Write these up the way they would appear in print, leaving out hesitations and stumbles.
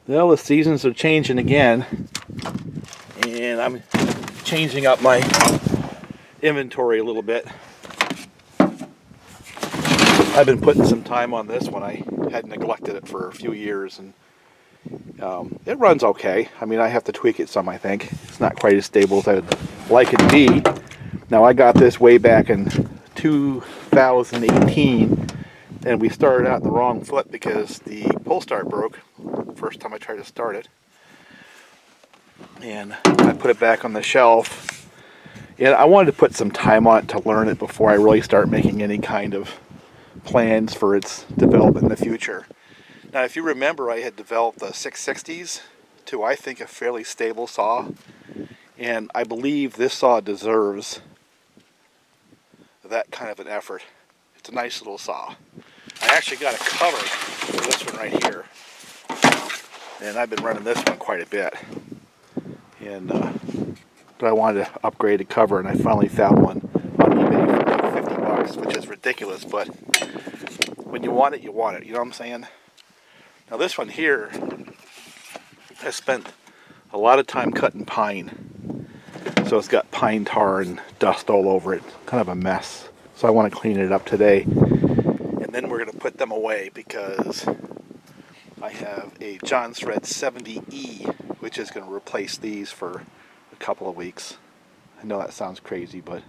Well, the seasons are changing again, and I'm changing up my inventory a little bit. I've been putting some time on this one. I had neglected it for a few years, and it runs okay. I mean, I have to tweak it some, I think. It's not quite as stable as I'd like it to be. Now, I got this way back in 2018, and we started out in the wrong foot because the pull start broke first time I tried to start it. And I put it back on the shelf. And I wanted to put some time on it to learn it before I really start making any kind of plans for its development in the future. Now, if you remember, I had developed the 660s to, I think, a fairly stable saw. And I believe this saw deserves that kind of an effort. It's a nice little saw. I actually got a cover for this one right here. And I've been running this one quite a bit. And but I wanted to upgrade a cover, and I finally found one on eBay for like 50 bucks, which is ridiculous, but when you want it, you want it. You know what I'm saying? Now this one here, I spent a lot of time cutting pine. So it's got pine tar and dust all over it. Kind of a mess. So I want to clean it up today. And then we're going to put them away because I have a Jonsered 70E, which is going to replace these for a couple of weeks. I know that sounds crazy, but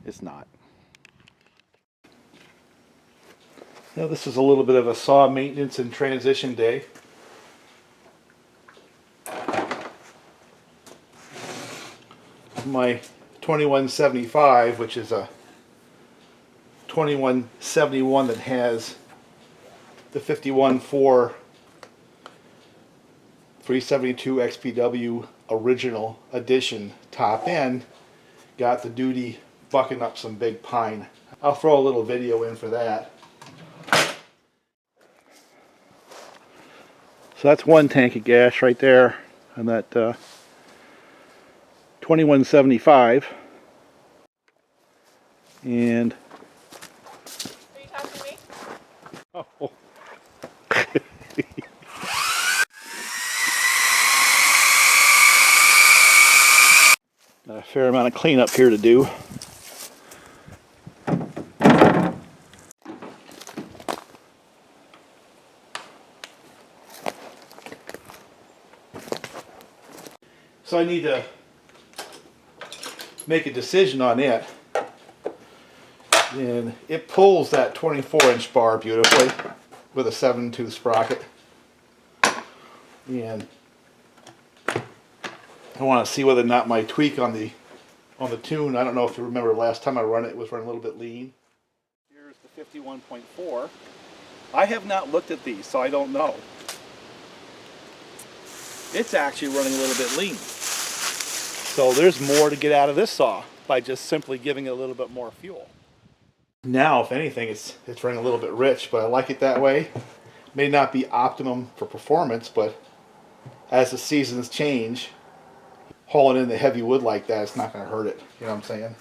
it's not. Now this is a little bit of a saw maintenance and transition day. My 2175, which is a 2171 that has the 51.4 372 XPW original edition top end, got the duty bucking up some big pine. I'll throw a little video in for that. So that's one tank of gas right there on that 2175. And Are you talking to me? oh. Got a fair amount of cleanup here to do. So I need to make a decision on it. And it pulls that 24-inch bar beautifully with a 7-tooth sprocket. And I want to see whether or not my tweak on the tune, I don't know if you remember last time I run it, was running a little bit lean. Here's the 51.4. I have not looked at these, so I don't know. It's actually running a little bit lean. So there's more to get out of this saw by just simply giving it a little bit more fuel. Now, if anything, it's running a little bit rich, but I like it that way. May not be optimum for performance, but as the seasons change, hauling in the heavy wood like that, it's not going to hurt it. You know what I'm saying?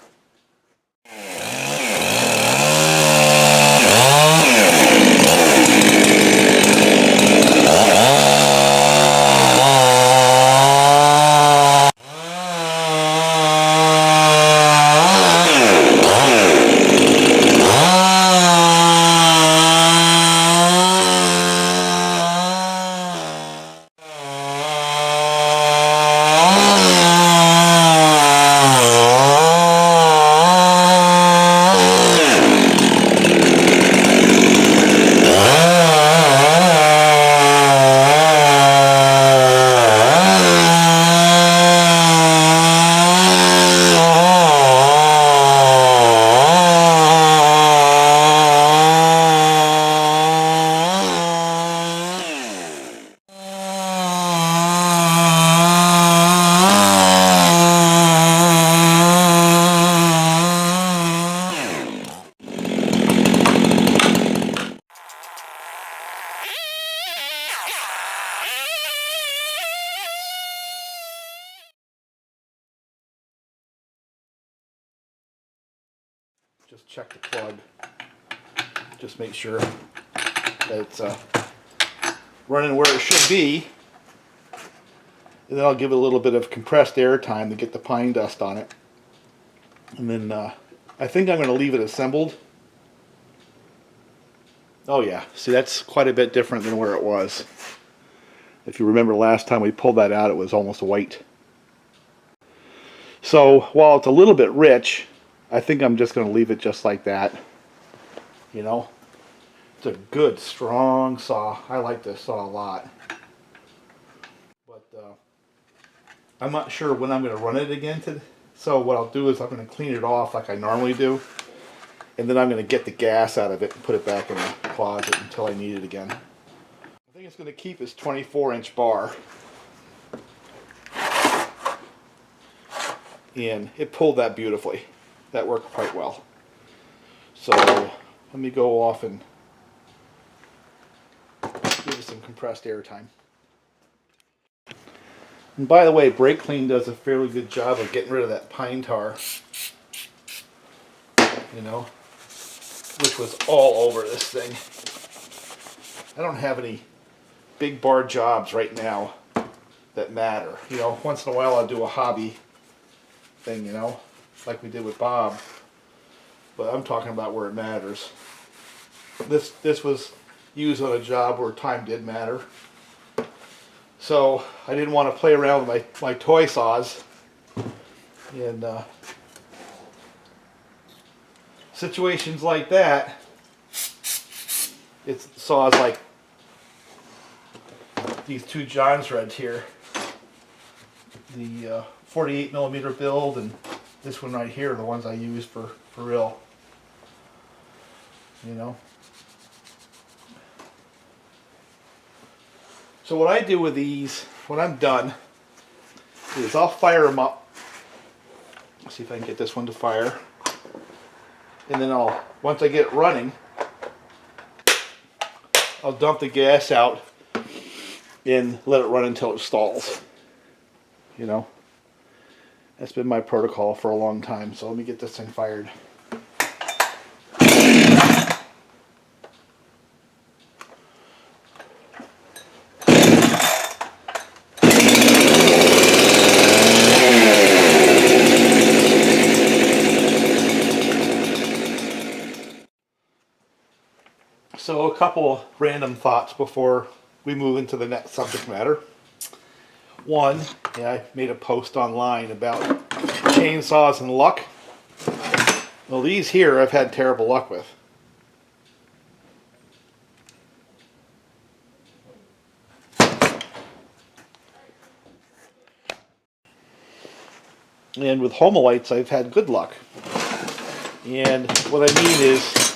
Just check the plug. Just make sure that it's running where it should be. And then I'll give it a little bit of compressed air time to get the pine dust on it. And then I think I'm going to leave it assembled. Oh yeah, see, that's quite a bit different than where it was. If you remember last time we pulled that out, it was almost white. So while it's a little bit rich, I think I'm just going to leave it just like that. You know, it's a good, strong saw. I like this saw a lot. But I'm not sure when I'm going to run it again. So what I'll do is I'm going to clean it off like I normally do. And then I'm going to get the gas out of it and put it back in the closet until I need it again. I think it's going to keep its 24-inch bar. And it pulled that beautifully. That worked quite well. So let me go off and give it some compressed air time. And by the way, Brake Clean does a fairly good job of getting rid of that pine tar. You know, which was all over this thing. I don't have any big bar jobs right now that matter. You know, once in a while I'll do a hobby thing, you know, like we did with Bob. But I'm talking about where it matters. This was used on a job where time did matter. So I didn't want to play around with my toy saws. And situations like that, it's saws like these two Jonsereds here, the 48mm build and this one right here are the ones I use for real. You know. So what I do with these when I'm done is I'll fire them up. Let's see if I can get this one to fire. And then once I get it running, I'll dump the gas out and let it run until it stalls. You know, that's been my protocol for a long time. So let me get this thing fired. So a couple random thoughts before we move into the next subject matter. One, I made a post online about chainsaws and luck. Well, these here I've had terrible luck with. And with Homolites I've had good luck. And what I mean is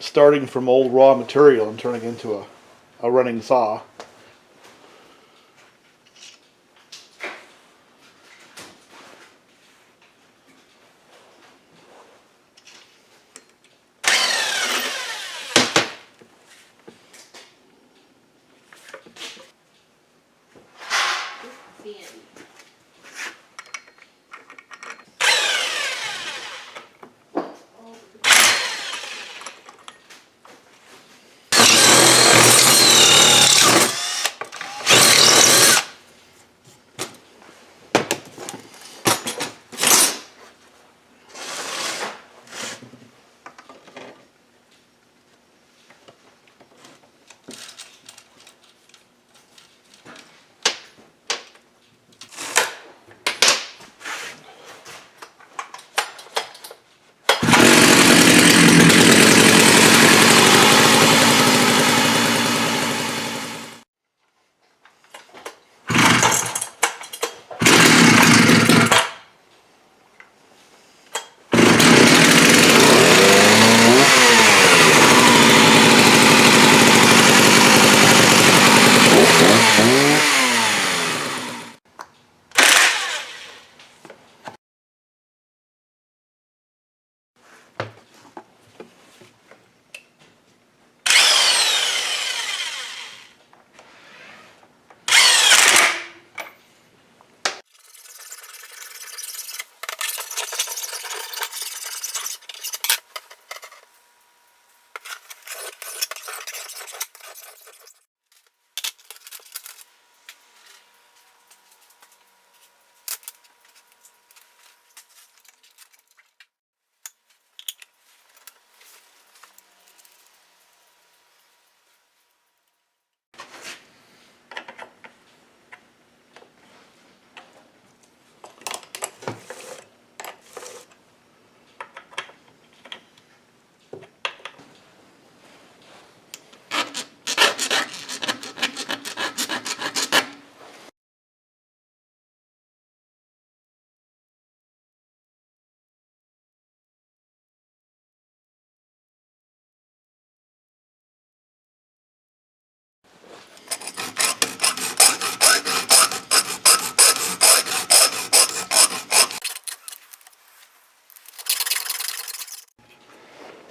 starting from old raw material and turning into a running saw.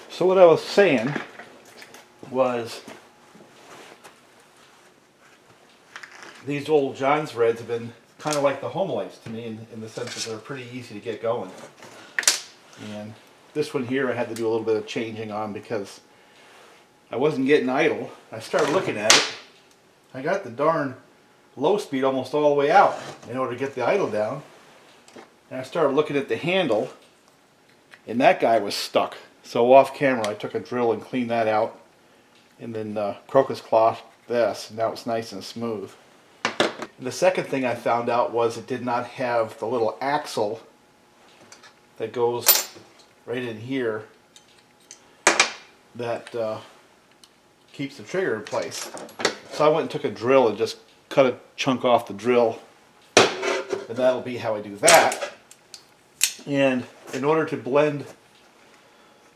So what I was saying was these old Jonsereds have been kind of like the Homelites to me in the sense that they're pretty easy to get going. And this one here I had to do a little bit of changing on because I wasn't getting idle. I started looking at it. I got the darn low speed almost all the way out in order to get the idle down. And I started looking at the handle, and that guy was stuck. So off camera I took a drill and cleaned that out, and then crocus cloth this, and now it's nice and smooth. And the second thing I found out was it did not have the little axle that goes right in here that keeps the trigger in place. So I went and took a drill and just cut a chunk off the drill, and that'll be how I do that. And in order to blend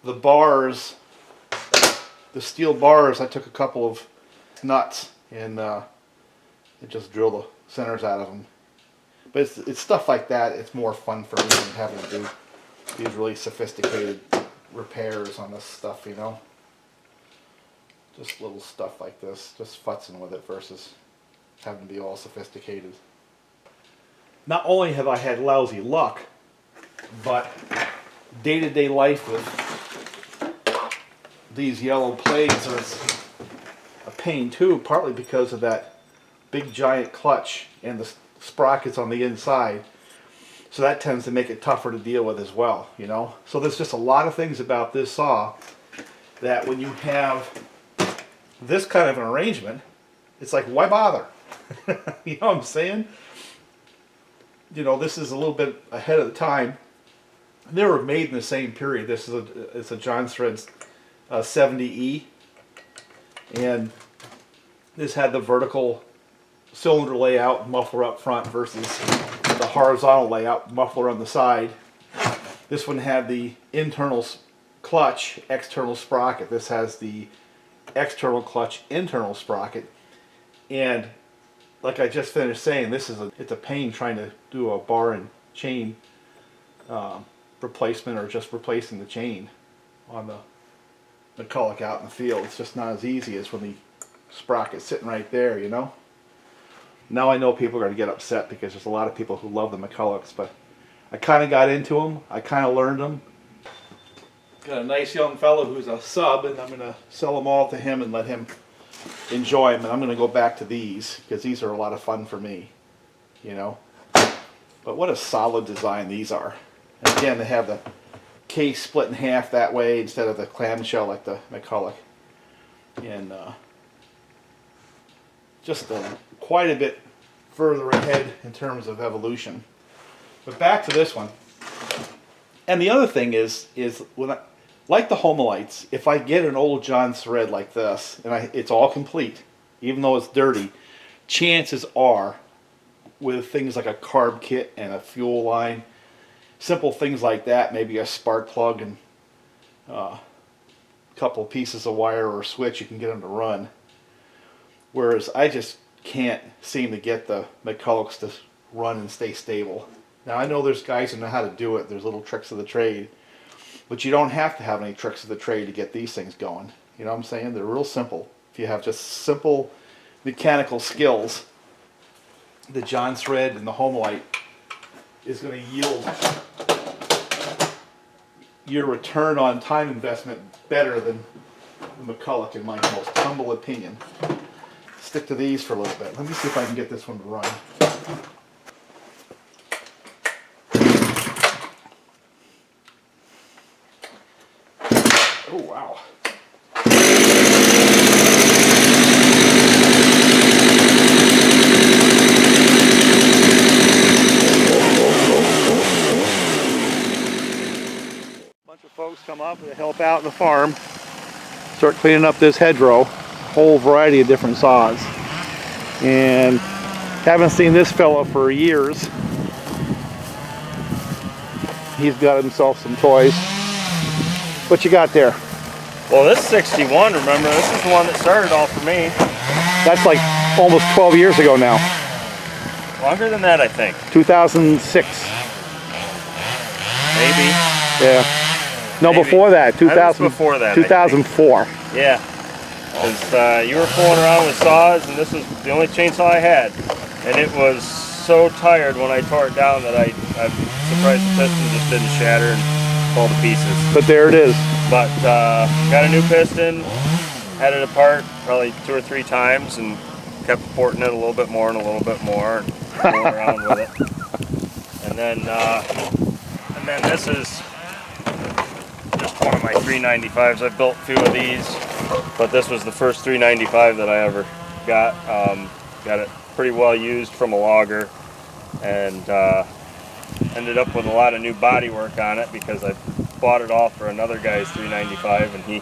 the bars, the steel bars, I took a couple of nuts and just drill the centers out of them. But it's stuff like that. It's more fun for me than having to do these really sophisticated repairs on this stuff, you know. Just little stuff like this, just futzing with it versus having to be all sophisticated. Not only have I had lousy luck, but day-to-day life with these yellow plates is a pain too, partly because of that big giant clutch and the sprockets on the inside. So that tends to make it tougher to deal with as well, you know. So there's just a lot of things about this saw that when you have this kind of an arrangement, it's like, why bother? You know what I'm saying? You know, this is a little bit ahead of the time. They were made in the same period. This is it's a Jonsered 70E, and this had the vertical cylinder layout, muffler up front, versus the horizontal layout, muffler on the side. This one had the internal clutch, external sprocket. This has the external clutch, internal sprocket. And like I just finished saying, it's a pain trying to do a bar and chain replacement, or just replacing the chain on the McCulloch out in the field. It's just not as easy as when the sprocket's sitting right there, you know. Now I know people are going to get upset because there's a lot of people who love the McCullochs, but I kind of got into them. I kind of learned them. Got a nice young fellow who's a sub, and I'm going to sell them all to him and let him enjoy them. And I'm going to go back to these because these are a lot of fun for me, you know. But what a solid design these are. And again, they have the case split in half that way instead of the clamshell like the McCulloch. And just quite a bit further ahead in terms of evolution. But back to this one. And the other thing is when like the Homelites, if I get an old Jonsered like this, and it's all complete, even though it's dirty, chances are, with things like a carb kit and a fuel line, simple things like that, maybe a spark plug and a couple of pieces of wire or a switch, you can get them to run. Whereas I just can't seem to get the McCullochs to run and stay stable. Now I know there's guys who know how to do it, there's little tricks of the trade, but you don't have to have any tricks of the trade to get these things going. You know what I'm saying? They're real simple. If you have just simple mechanical skills, the Jonsered and the Homelite is going to yield your return on time investment better than the McCulloch, in my most humble opinion. stick to these for a little bit. Let me see if I can get this one to run. Oh, wow. Bunch of folks come up to help out in the farm, start cleaning up this hedgerow, whole variety of different saws. And haven't seen this fella for years. He's got himself some toys. What you got there? Well, this 61, remember, this is the one that started all for me. That's like almost 12 years ago now. Longer than that, I think. 2006. Maybe. Yeah. No, Maybe. before that. 2000, before that, 2004. Yeah. Because you were fooling around with saws, and this was the only chainsaw I had. And it was so tired when I tore it down that I'm surprised the piston just didn't shatter and fall to pieces. But there it is. But got a new piston, had it apart probably 2 or 3 times, and kept porting it a little bit more and a little bit more, and fooling around with it. And then this is just one of my 395s. I've built 2 of these, but this was the first 395 that I ever got. Got it pretty well used from a logger, and ended up with a lot of new body work on it because I bought it all for another guy's 395, and he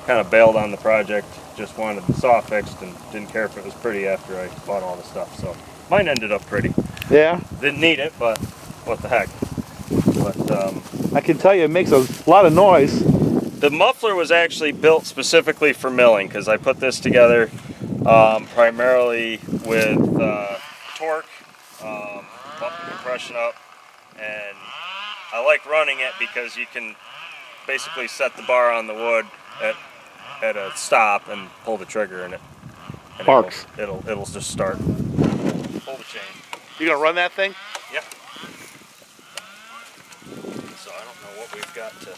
kind of bailed on the project, just wanted the saw fixed and didn't care if it was pretty after I bought all the stuff. So mine ended up pretty. Yeah. Didn't need it, but what the heck. But I can tell you it makes a lot of noise. the muffler was actually built specifically for milling, because I put this together primarily with torque, bump the compression up, and I like running it because you can basically set the bar on the wood at a stop and pull the trigger, and Parks. It'll just start. Pull the chain. You gonna run that thing? Yeah. So I don't know what we've got to.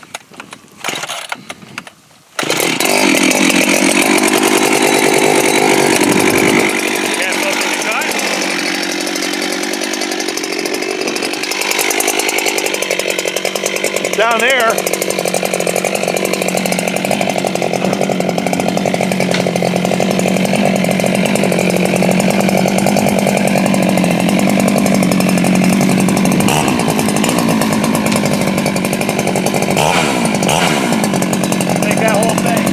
Down there. Take that whole thing.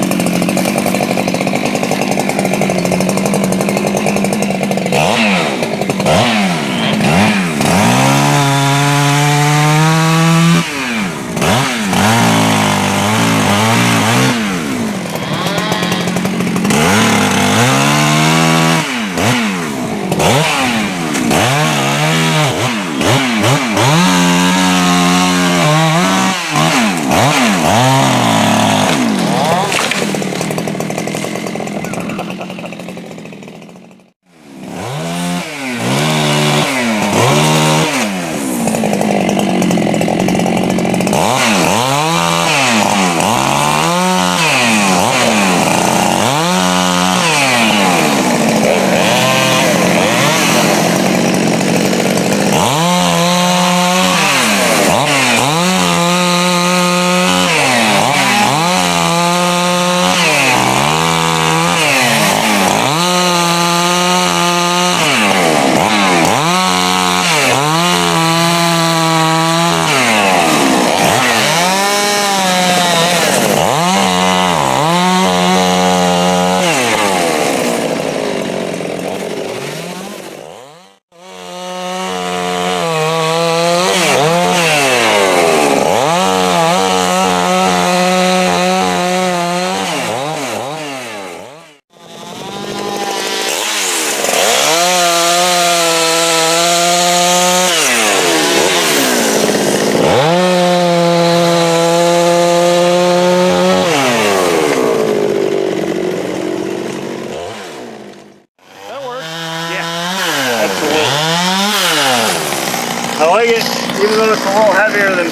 I like it, even though it's a little heavier than,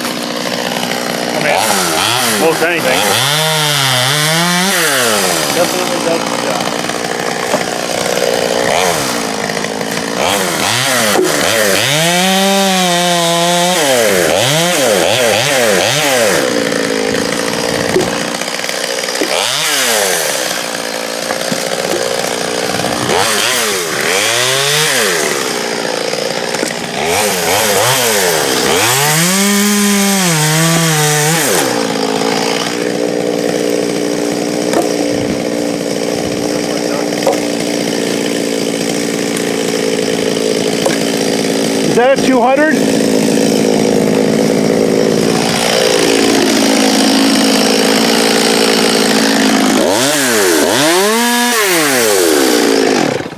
most anything. Definitely does the job. Is that a 200?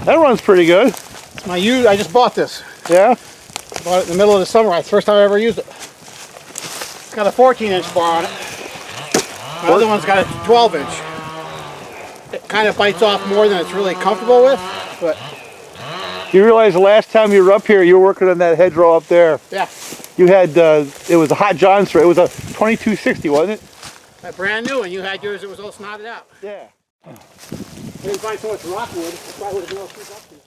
That runs pretty good. It's my used. I just bought this. Yeah? Bought it in the middle of the summer. It's the first time I ever used it. It's got a 14-inch bar on it. The other one's got a 12-inch. It kind of bites off more than it's really comfortable with, but You realize the last time you were up here, you were working on that hedgerow up there. yeah. You had, it was a hot Jonsered. It was a 2260, wasn't it? A brand new one. You had yours. It was all snotted out. Yeah. I didn't find so much rockwood. I probably would have been able to keep up to it.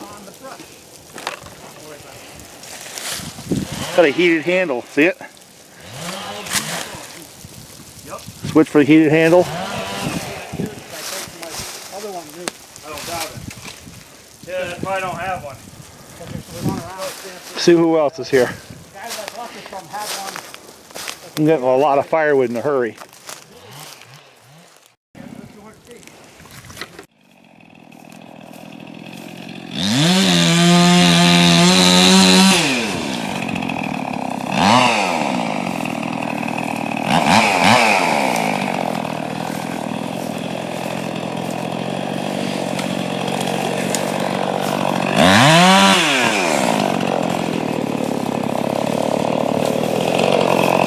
On the brush. Got a heated handle. See it? Yep. Switch for the heated handle. Other one new. I don't doubt it. Yeah, that's why I don't have one. See who else is here. The guy that I bought this from had one. I'm getting a lot of firewood in a hurry.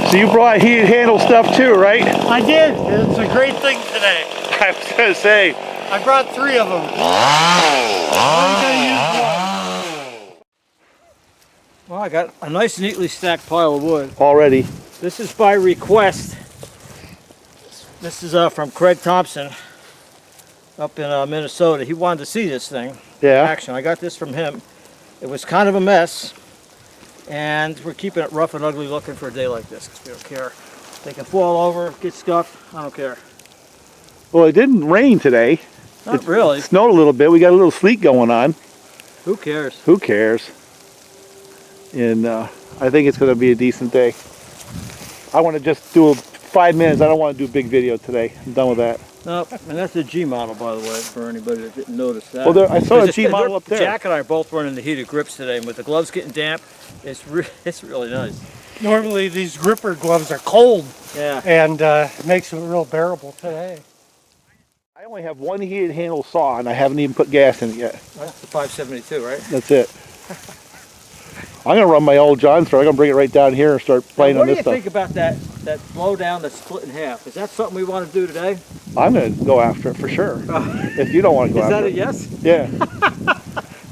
So you brought heated handle stuff too, right? I did. It's a great thing today. I was gonna say. I brought 3 of them. Well, I got a nice neatly stacked pile of wood. Already. This is by request. This is from Craig Thompson up in Minnesota. He wanted to see this thing in Yeah. action. I got this from him. It was kind of a mess, and we're keeping it rough and ugly looking for a day like this because we don't care. They can fall over, get scuffed. I don't care. Well, it didn't rain today. Not really. It snowed a little bit. We got a little sleet going on. Who cares? Who cares? And I think it's going to be a decent day. I want to just do 5 minutes. I don't want to do a big video today. I'm done with that. No, and that's a G model, by the way, for anybody that didn't notice that. Well, I saw a Because G model up there. Jack and I are both running the heated grips today, and with the gloves getting damp, it's really nice. Normally these gripper gloves are cold, Yeah. and it makes them real bearable today. I only have one heated handle saw, and I haven't even put gas in it yet. That's the 572, right? That's it. I'm going to run my old Jonsered. I'm going to bring it right down here and start playing Now, on what this do you stuff. think about that blow down that's split in half? Is that something we want to do today? I'm going to go after it for sure. If you don't want to go Is that after a it. yes? Yeah.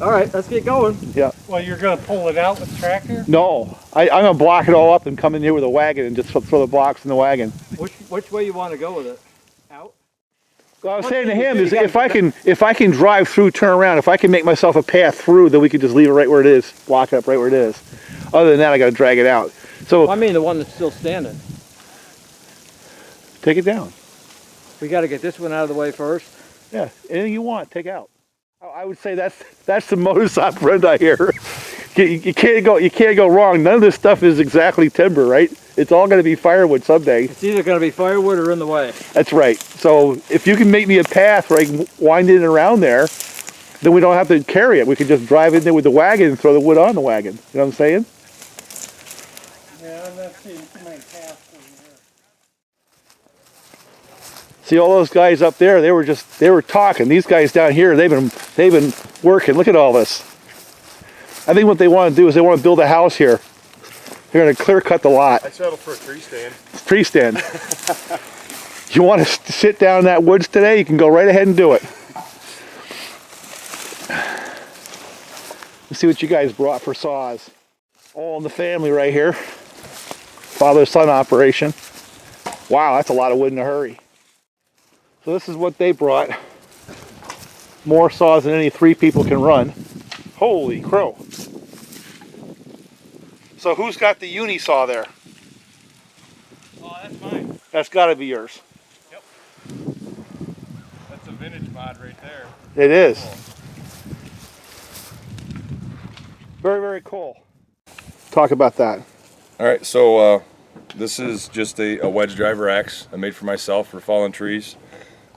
All right, let's get going. Yeah. Well, you're going to pull it out with the tractor? No. I'm going to block it all up and come in here with a wagon and just throw the blocks in the wagon. Which way you want to go with it? Out? Well, I was One saying to thing you him do, is you gotta if I can drive through, turn around, if I can make myself a path through, then we could just leave it right where it is, block it up right where it is. Other than that, I got to drag it out. So Well, I mean the one that's still standing. take it down. We got to get this one out of the way first. Yeah, anything you want, take out. I would say that's the modus operandi here. You can't go wrong. None of this stuff is exactly timber, right? It's all going to be firewood someday. It's either going to be firewood or in the way. That's right. So if you can make me a path where I can wind it around there, then we don't have to carry it. We can just drive in there with the wagon and throw the wood on the wagon. You know what I'm saying? Yeah, I'm not seeing too many paths in here. See all those guys up there? They were talking. These guys down here, they've been working. Look at all this. I think what they want to do is they want to build a house here. They're going to clear cut the lot. I settled for a tree stand. Tree stand. You want to sit down in that woods today? You can go right ahead and do it. Let's see what you guys brought for saws. All in the family right here. Father-son operation. Wow, that's a lot of wood in a hurry. So this is what they brought. More saws than any 3 people can run. Holy crow. So who's got the uni saw there? Oh, that's mine. That's got to be yours. That's a vintage mod right there. It is. Very, very cool. Talk about that. All right, so this is just a wedge driver axe I made for myself for fallen trees.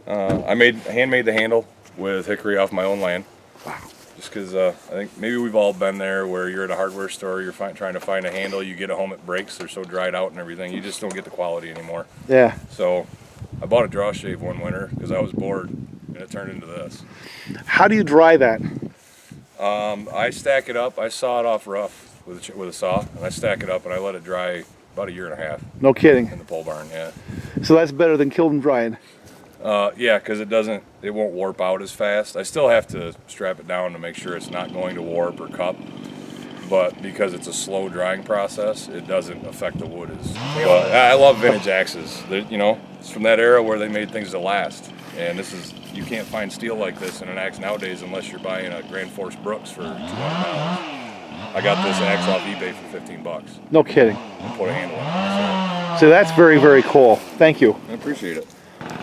I handmade the handle with hickory off my own land. Wow. Just because I think maybe we've all been there where you're at a hardware store, you're trying to find a handle, you get it home, it breaks, they're so dried out and everything, you just don't get the quality anymore. Yeah. So I bought a draw shave one winter because I was bored, and it turned into this. How do you dry that? I stack it up, I saw it off rough with a saw, and I stack it up and I let it dry about 1.5 years No kidding. in the pole barn, yeah. So that's better than kiln drying. Yeah, because it won't warp out as fast. I still have to strap it down to make sure it's not going to warp or cup, but because it's a slow drying process, it doesn't affect the wood as. But I love vintage axes. You know, it's from that era where they made things to last, and you can't find steel like this in an axe nowadays unless you're buying a Grand Force Brooks for $200. I got this axe off eBay for $15 No kidding. and put a handle on it. So that's very, very cool. Thank you. So I appreciate it.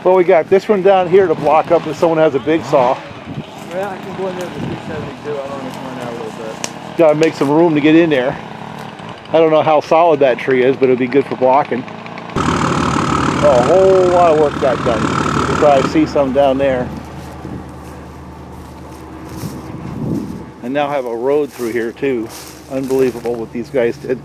Well, we got this one down here to block up if someone has a big saw. Yeah, I can go in there with the 372. I want to point out a little bit. Got to make some room to get in there. I don't know how solid that tree is, but it'll be good for blocking. Oh, a whole lot of work got done. You can probably see some down there. I now have a road through here too. Unbelievable what these guys did.